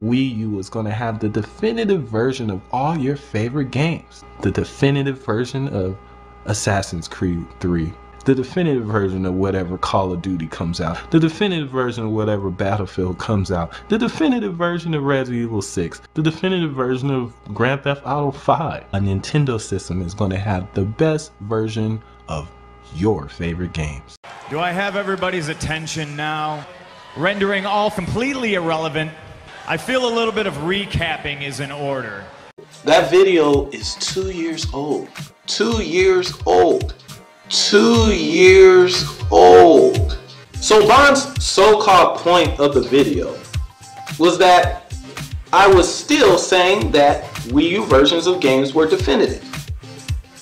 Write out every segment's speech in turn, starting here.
Wii U is going to have the definitive version of all your favorite games. The definitive version of Assassin's Creed 3. The definitive version of whatever Call of Duty comes out. The definitive version of whatever Battlefield comes out. The definitive version of Resident Evil 6. The definitive version of Grand Theft Auto 5. A Nintendo system is going to have the best version of your favorite games. Do I have everybody's attention now? Rendering all completely irrelevant. I feel a little bit of recapping is in order. That video is 2 years old. 2 years old. 2 years old. So Bond's so-called point of the video was that I was still saying that Wii U versions of games were definitive.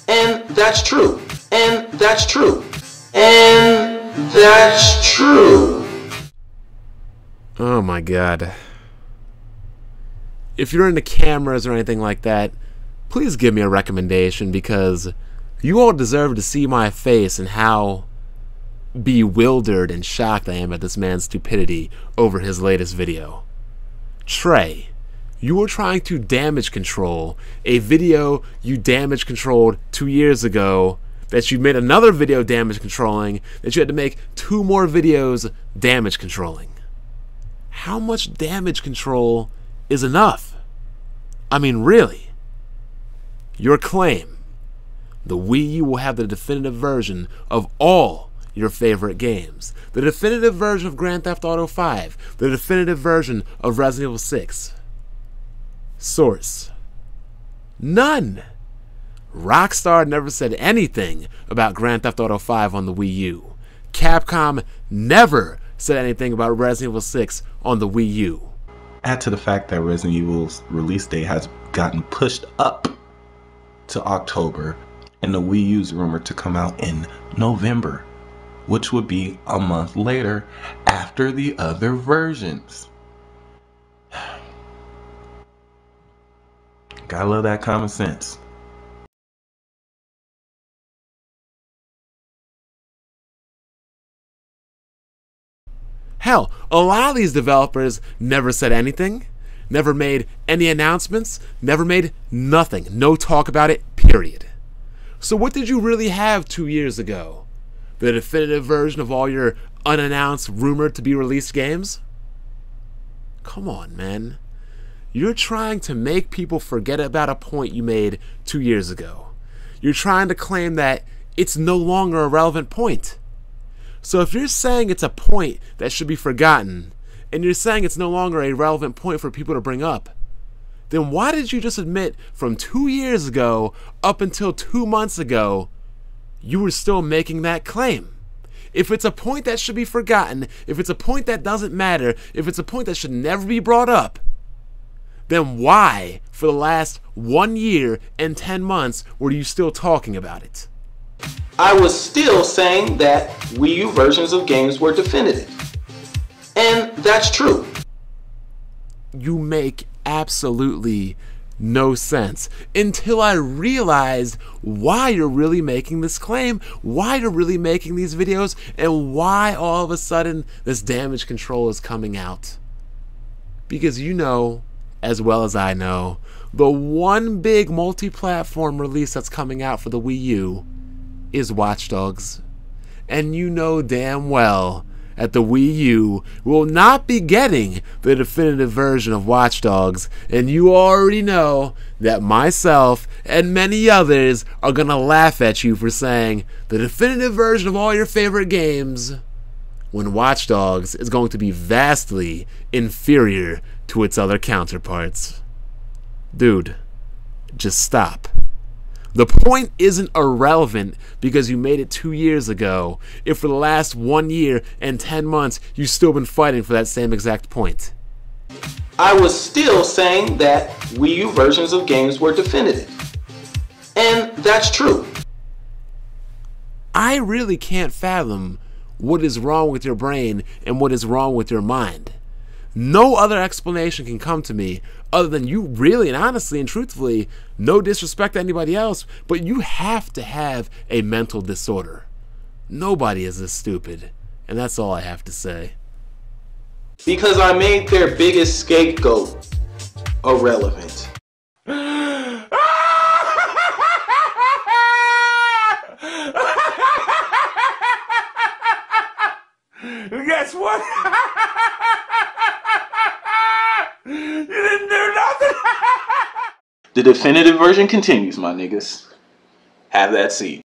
And that's true. And that's true. And that's true. Oh my god. If you're into cameras or anything like that, please give me a recommendation, because you all deserve to see my face and how bewildered and shocked I am at this man's stupidity over his latest video. Trey, you were trying to damage control a video you damage controlled 2 years ago, that you made another video damage controlling, that you had to make 2 more videos damage controlling. How much damage control is enough? I mean, really? Your claim, the Wii U will have the definitive version of all your favorite games. The definitive version of Grand Theft Auto 5. The definitive version of Resident Evil 6. Source: none. Rockstar never said anything about Grand Theft Auto 5 on the Wii U. Capcom never said anything about Resident Evil 6 on the Wii U. Add to the fact that Resident Evil's release date has gotten pushed up to October, and the Wii U's rumored to come out in November, which would be a month later after the other versions. Gotta love that common sense. Hell, a lot of these developers never said anything, never made any announcements, never made nothing, no talk about it, period. So what did you really have 2 years ago? The definitive version of all your unannounced, rumored to be released games? Come on, man. You're trying to make people forget about a point you made 2 years ago. You're trying to claim that it's no longer a relevant point. So if you're saying it's a point that should be forgotten, and you're saying it's no longer a relevant point for people to bring up, then why did you just admit from 2 years ago up until 2 months ago you were still making that claim? If it's a point that should be forgotten, if it's a point that doesn't matter, if it's a point that should never be brought up, then why, for the last 1 year and 10 months, were you still talking about it? I was still saying that Wii U versions of games were definitive. And that's true. You make absolutely no sense until I realized why you're really making this claim, why you're really making these videos, and why all of a sudden this damage control is coming out. Because you know, as well as I know, the one big multi-platform release that's coming out for the Wii U is Watch Dogs. And you know damn well that the Wii U will not be getting the definitive version of Watch Dogs, and you already know that myself and many others are gonna laugh at you for saying the definitive version of all your favorite games when Watch Dogs is going to be vastly inferior to its other counterparts. Dude, just stop. The point isn't irrelevant because you made it 2 years ago, if for the last 1 year and 10 months you've still been fighting for that same exact point. I was still saying that Wii U versions of games were definitive. And that's true. I really can't fathom what is wrong with your brain and what is wrong with your mind. No other explanation can come to me other than you really and honestly and truthfully, no disrespect to anybody else, but you have to have a mental disorder. Nobody is this stupid, and that's all I have to say. Because I made their biggest scapegoat irrelevant. Guess what? You didn't do nothing. The definitive version continues, my niggas. Have that seat.